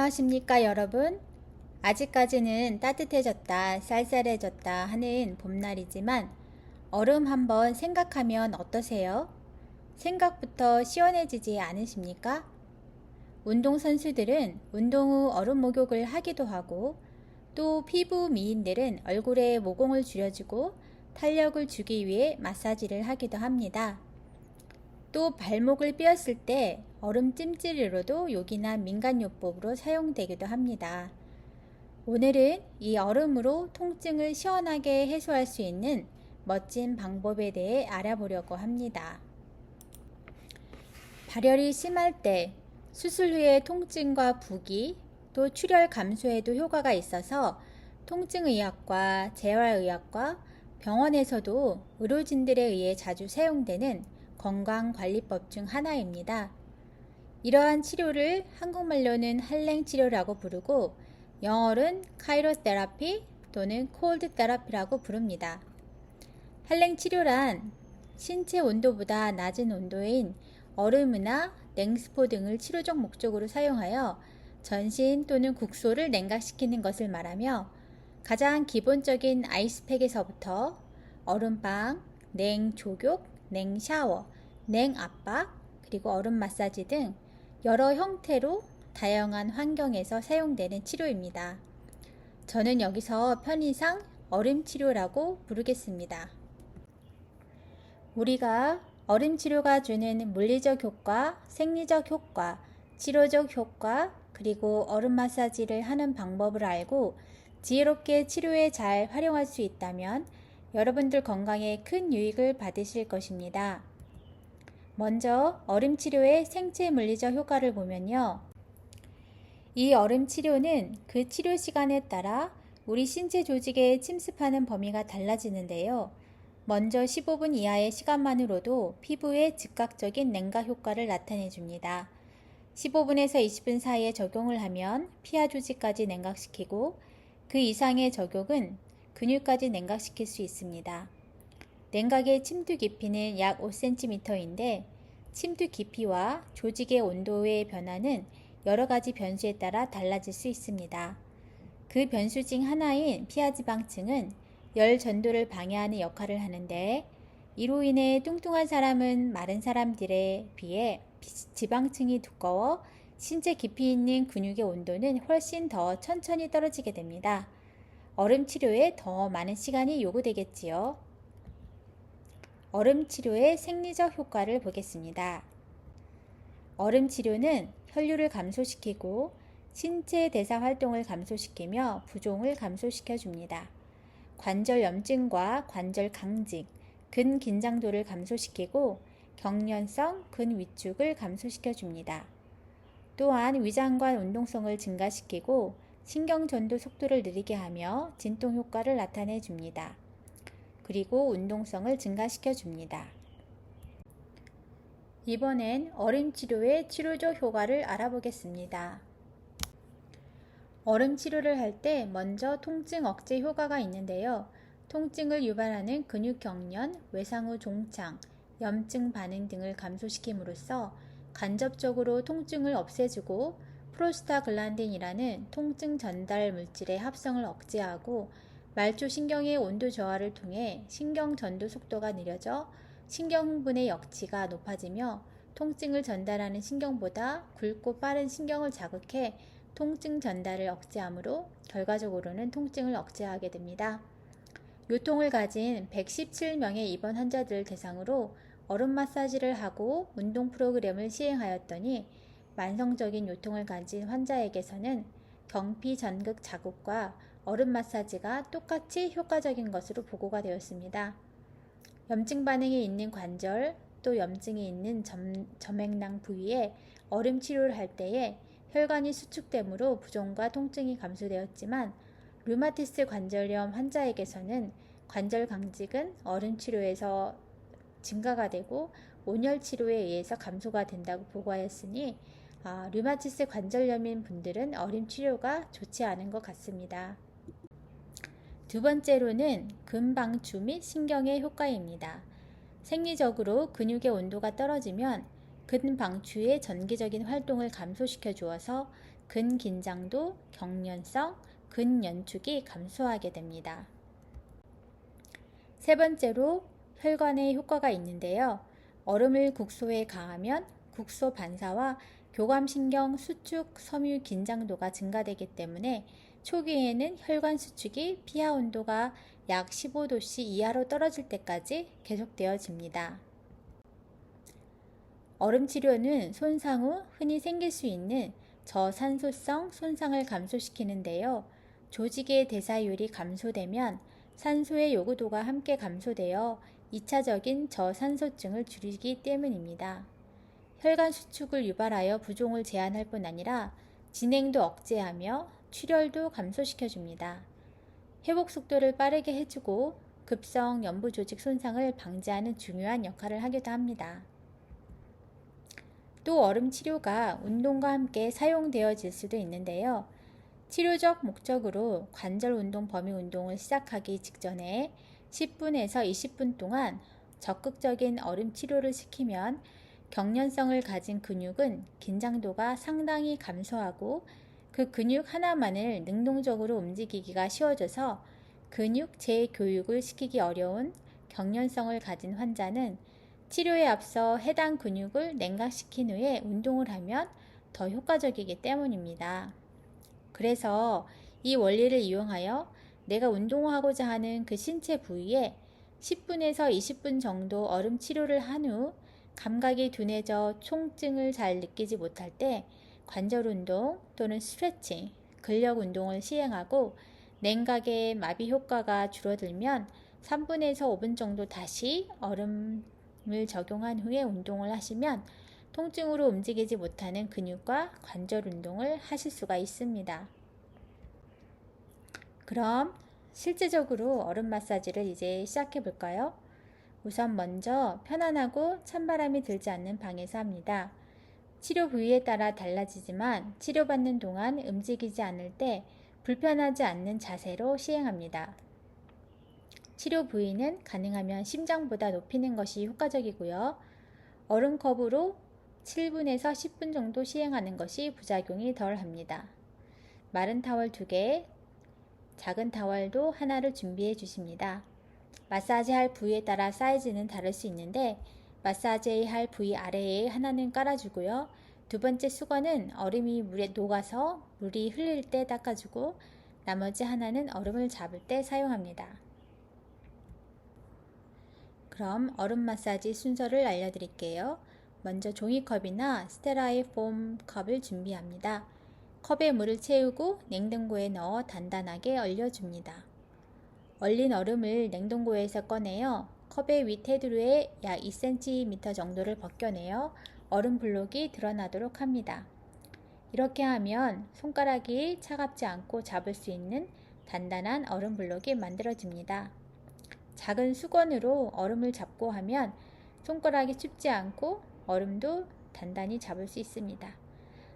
안녕하십니까 여러분. 아직까지는 따뜻해졌다, 쌀쌀해졌다 하는 봄날이지만 얼음 한번 생각하면 어떠세요? 생각부터 시원해지지 않으십니까? 운동선수들은 운동 후 얼음 목욕을 하기도 하고 또 피부 미인들은 얼굴에 모공을 줄여주고 탄력을 주기 위해 마사지를 하기도 합니다. 또 발목을 삐었을 때 얼음 찜질으로도 요긴한 민간요법으로 사용되기도 합니다. 오늘은 이 얼음으로 통증을 시원하게 해소할 수 있는 멋진 방법에 대해 알아보려고 합니다. 발열이 심할 때 수술 후에 통증과 부기, 또 출혈 감소에도 효과가 있어서 통증의학과, 재활의학과, 병원에서도 의료진들에 의해 자주 사용되는 건강관리법 중 하나입니다. 이러한 치료를 한국말로는 한랭치료라고 부르고 영어로는 카이로테라피 또는 콜드테라피라고 부릅니다. 한랭치료란 신체 온도보다 낮은 온도인 얼음이나 냉스포 등을 치료적 목적으로 사용하여 전신 또는 국소를 냉각시키는 것을 말하며 가장 기본적인 아이스팩에서부터 얼음빵, 냉조격, 냉샤워, 냉압박, 그리고 얼음 마사지 등 여러 형태로 다양한 환경에서 사용되는 치료입니다. 저는 여기서 편의상 얼음 치료라고 부르겠습니다. 우리가 얼음 치료가 주는 물리적 효과, 생리적 효과, 치료적 효과, 그리고 얼음 마사지를 하는 방법을 알고 지혜롭게 치료에 잘 활용할 수 있다면 여러분들 건강에 큰 유익을 받으실 것입니다. 먼저 얼음 치료의 생체 물리적 효과를 보면요. 이 얼음 치료는 그 치료 시간에 따라 우리 신체 조직에 침습하는 범위가 달라지는데요. 먼저 15분 이하의 시간만으로도 피부에 즉각적인 냉각 효과를 나타내 줍니다. 15분에서 20분 사이에 적용을 하면 피하 조직까지 냉각시키고 그 이상의 적용은 근육까지 냉각시킬 수 있습니다. 냉각의 침투 깊이는 약 5cm인데 침투 깊이와 조직의 온도의 변화는 여러 가지 변수에 따라 달라질 수 있습니다. 그 변수 중 하나인 피하지방층은 열 전도를 방해하는 역할을 하는데 이로 인해 뚱뚱한 사람은 마른 사람들에 비해 지방층이 두꺼워 신체 깊이 있는 근육의 온도는 훨씬 더 천천히 떨어지게 됩니다. 얼음 치료에 더 많은 시간이 요구되겠지요. 얼음 치료의 생리적 효과를 보겠습니다. 얼음 치료는 혈류를 감소시키고 신체 대사 활동을 감소시키며 부종을 감소시켜 줍니다. 관절 염증과 관절 강직, 근 긴장도를 감소시키고 경련성 근 위축을 감소시켜 줍니다. 또한 위장관 운동성을 증가시키고 신경 전도 속도를 느리게 하며 진통 효과를 나타내 줍니다. 그리고 운동성을 증가시켜 줍니다. 이번엔 얼음 치료의 치료적 효과를 알아보겠습니다. 얼음 치료를 할 때 먼저 통증 억제 효과가 있는데요. 통증을 유발하는 근육 경련, 외상후 종창, 염증 반응 등을 감소시킴으로써 간접적으로 통증을 없애주고 프로스타글란딘이라는 통증 전달 물질의 합성을 억제하고 말초 신경의 온도 저하를 통해 신경 전도 속도가 느려져 신경 흥분의 역치가 높아지며 통증을 전달하는 신경보다 굵고 빠른 신경을 자극해 통증 전달을 억제하므로 결과적으로는 통증을 억제하게 됩니다. 요통을 가진 117명의 입원 환자들을 대상으로 얼음 마사지를 하고 운동 프로그램을 시행하였더니 만성적인 요통을 가진 환자에게서는 경피 전극 자극과 얼음 마사지가 똑같이 효과적인 것으로 보고가 되었습니다. 염증 반응이 있는 관절 또 염증이 있는 점액낭 부위에 얼음 치료를 할 때에 혈관이 수축되므로 부종과 통증이 감소되었지만 류마티스 관절염 환자에게서는 관절 강직은 얼음 치료에서 증가가 되고 온열 치료에 의해서 감소가 된다고 보고하였으니 류마티스 관절염인 분들은 얼음 치료가 좋지 않은 것 같습니다. 두 번째로는 근방추 및 신경의 효과입니다. 생리적으로 근육의 온도가 떨어지면 근방추의 전기적인 활동을 감소시켜 주어서 근긴장도, 경련성, 근연축이 감소하게 됩니다. 세 번째로 혈관에 효과가 있는데요. 얼음을 국소에 가하면 국소 반사와 교감신경 수축 섬유 긴장도가 증가되기 때문에 초기에는 혈관 수축이 pH 온도가 약 15도씨 이하로 떨어질 때까지 계속되어집니다. 얼음 치료는 손상 후 흔히 생길 수 있는 저산소성 손상을 감소시키는데요. 조직의 대사율이 감소되면 산소의 요구도가 함께 감소되어 2차적인 저산소증을 줄이기 때문입니다. 혈관 수축을 유발하여 부종을 제한할 뿐 아니라 진행도 억제하며 출혈도 감소시켜줍니다. 회복 속도를 빠르게 해주고 급성 연부 조직 손상을 방지하는 중요한 역할을 하기도 합니다. 또 얼음 치료가 운동과 함께 사용되어질 수도 있는데요. 치료적 목적으로 관절 운동 범위 운동을 시작하기 직전에 10분에서 20분 동안 적극적인 얼음 치료를 시키면 경련성을 가진 근육은 긴장도가 상당히 감소하고 그 근육 하나만을 능동적으로 움직이기가 쉬워져서 근육 재교육을 시키기 어려운 경련성을 가진 환자는 치료에 앞서 해당 근육을 냉각시킨 후에 운동을 하면 더 효과적이기 때문입니다. 그래서 이 원리를 이용하여 내가 운동하고자 하는 그 신체 부위에 10분에서 20분 정도 얼음 치료를 한 후 감각이 둔해져 통증을 잘 느끼지 못할 때 관절 운동 또는 스트레칭, 근력 운동을 시행하고 냉각의 마비 효과가 줄어들면 3분에서 5분 정도 다시 얼음을 적용한 후에 운동을 하시면 통증으로 움직이지 못하는 근육과 관절 운동을 하실 수가 있습니다. 그럼 실제적으로 얼음 마사지를 이제 시작해 볼까요? 우선 먼저 편안하고 찬바람이 들지 않는 방에서 합니다. 치료 부위에 따라 달라지지만 치료받는 동안 움직이지 않을 때 불편하지 않는 자세로 시행합니다. 치료 부위는 가능하면 심장보다 높이는 것이 효과적이고요. 얼음컵으로 7분에서 10분 정도 시행하는 것이 부작용이 덜 합니다. 마른 타월 2개, 작은 타월도 하나를 준비해 주십니다. 마사지 할 부위에 따라 사이즈는 다를 수 있는데 마사지 할 부위 아래에 하나는 깔아주고요. 두 번째 수건은 얼음이 물에 녹아서 물이 흘릴 때 닦아주고 나머지 하나는 얼음을 잡을 때 사용합니다. 그럼 얼음 마사지 순서를 알려드릴게요. 먼저 종이컵이나 스테라일 폼 컵을 준비합니다. 컵에 물을 채우고 냉동고에 넣어 단단하게 얼려줍니다. 얼린 얼음을 냉동고에서 꺼내어 컵의 윗 테두리에 약 2cm 정도를 벗겨내어 얼음 블록이 드러나도록 합니다. 이렇게 하면 손가락이 차갑지 않고 잡을 수 있는 단단한 얼음 블록이 만들어집니다. 작은 수건으로 얼음을 잡고 하면 손가락이 춥지 않고 얼음도 단단히 잡을 수 있습니다.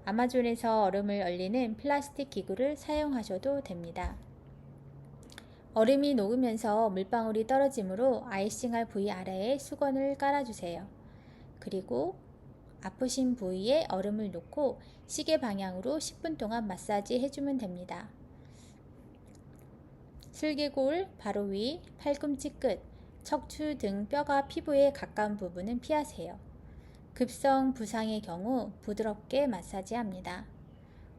아마존에서 얼음을 얼리는 플라스틱 기구를 사용하셔도 됩니다. 얼음이 녹으면서 물방울이 떨어지므로 아이싱할 부위 아래에 수건을 깔아주세요. 그리고 아프신 부위에 얼음을 놓고 시계 방향으로 10분 동안 마사지 해주면 됩니다. 슬개골, 바로 위, 팔꿈치 끝, 척추 등 뼈가 피부에 가까운 부분은 피하세요. 급성 부상의 경우 부드럽게 마사지합니다.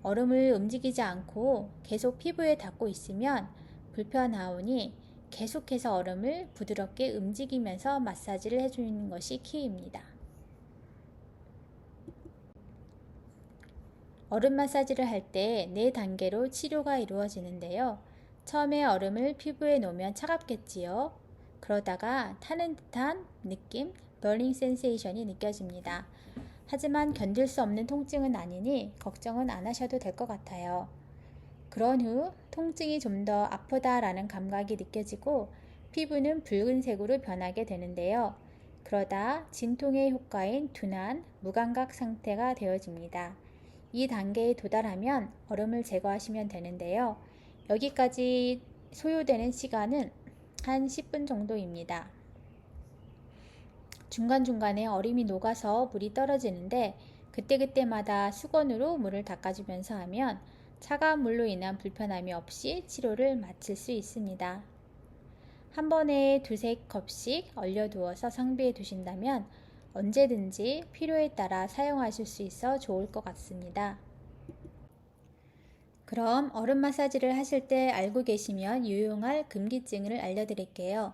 얼음을 움직이지 않고 계속 피부에 닿고 있으면 불편하오니 계속해서 얼음을 부드럽게 움직이면서 마사지를 해주는 것이 키입니다. 얼음 마사지를 할 때 4단계로 치료가 이루어지는데요. 처음에 얼음을 피부에 놓으면 차갑겠지요. 그러다가 타는 듯한 느낌, burning sensation이 느껴집니다. 하지만 견딜 수 없는 통증은 아니니 걱정은 안 하셔도 될 것 같아요. 그런 후 통증이 좀 더 아프다라는 감각이 느껴지고 피부는 붉은색으로 변하게 되는데요. 그러다 진통의 효과인 둔한, 무감각 상태가 되어집니다. 이 단계에 도달하면 얼음을 제거하시면 되는데요. 여기까지 소요되는 시간은 한 10분 정도입니다. 중간중간에 얼음이 녹아서 물이 떨어지는데 그때그때마다 수건으로 물을 닦아주면서 하면 차가운 물로 인한 불편함이 없이 치료를 마칠 수 있습니다. 한 번에 두세 컵씩 얼려두어서 상비해 두신다면 언제든지 필요에 따라 사용하실 수 있어 좋을 것 같습니다. 그럼 얼음 마사지를 하실 때 알고 계시면 유용할 금기증을 알려드릴게요.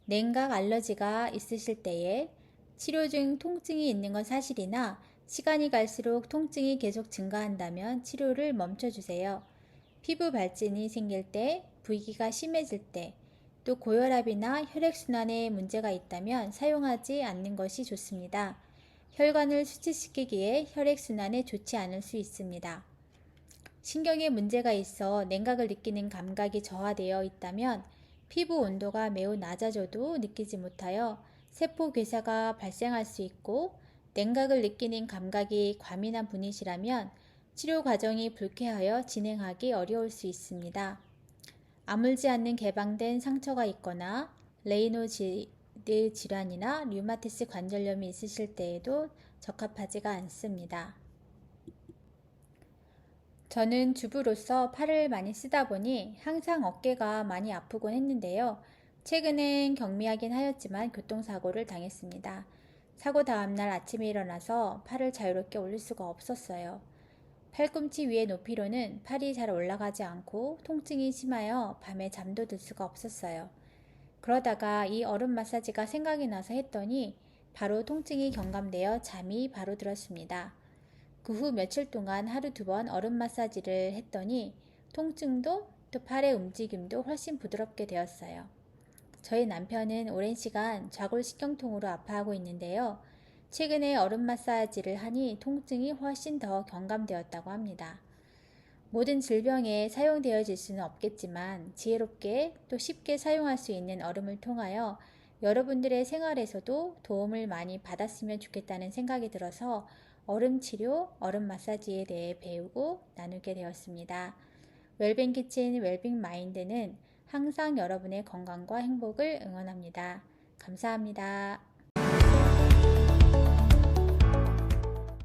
냉각 알러지가 있으실 때에 치료 중 통증이 있는 건 사실이나 시간이 갈수록 통증이 계속 증가한다면 치료를 멈춰주세요. 피부 발진이 생길 때, 부위가 심해질 때, 또 고혈압이나 혈액순환에 문제가 있다면 사용하지 않는 것이 좋습니다. 혈관을 수치시키기에 혈액순환에 좋지 않을 수 있습니다. 신경에 문제가 있어 냉각을 느끼는 감각이 저하되어 있다면 피부 온도가 매우 낮아져도 느끼지 못하여 세포 괴사가 발생할 수 있고, 냉각을 느끼는 감각이 과민한 분이시라면 치료 과정이 불쾌하여 진행하기 어려울 수 있습니다. 아물지 않는 개방된 상처가 있거나 레이노드 질환이나 류마티스 관절염이 있으실 때에도 적합하지가 않습니다. 저는 주부로서 팔을 많이 쓰다 보니 항상 어깨가 많이 아프곤 했는데요. 최근엔 경미하긴 하였지만 교통사고를 당했습니다. 사고 다음날 아침에 일어나서 팔을 자유롭게 올릴 수가 없었어요. 팔꿈치 위의 높이로는 팔이 잘 올라가지 않고 통증이 심하여 밤에 잠도 들 수가 없었어요. 그러다가 이 얼음 마사지가 생각이 나서 했더니 바로 통증이 경감되어 잠이 바로 들었습니다. 그 후 며칠 동안 하루 2번 얼음 마사지를 했더니 통증도 또 팔의 움직임도 훨씬 부드럽게 되었어요. 저희 남편은 오랜 시간 좌골신경통으로 아파하고 있는데요. 최근에 얼음 마사지를 하니 통증이 훨씬 더 경감되었다고 합니다. 모든 질병에 사용되어질 수는 없겠지만 지혜롭게 또 쉽게 사용할 수 있는 얼음을 통하여 여러분들의 생활에서도 도움을 많이 받았으면 좋겠다는 생각이 들어서 얼음 치료, 얼음 마사지에 대해 배우고 나누게 되었습니다. 웰빙 키친 웰빙 마인드는 항상 여러분의 건강과 행복을 응원합니다. 감사합니다.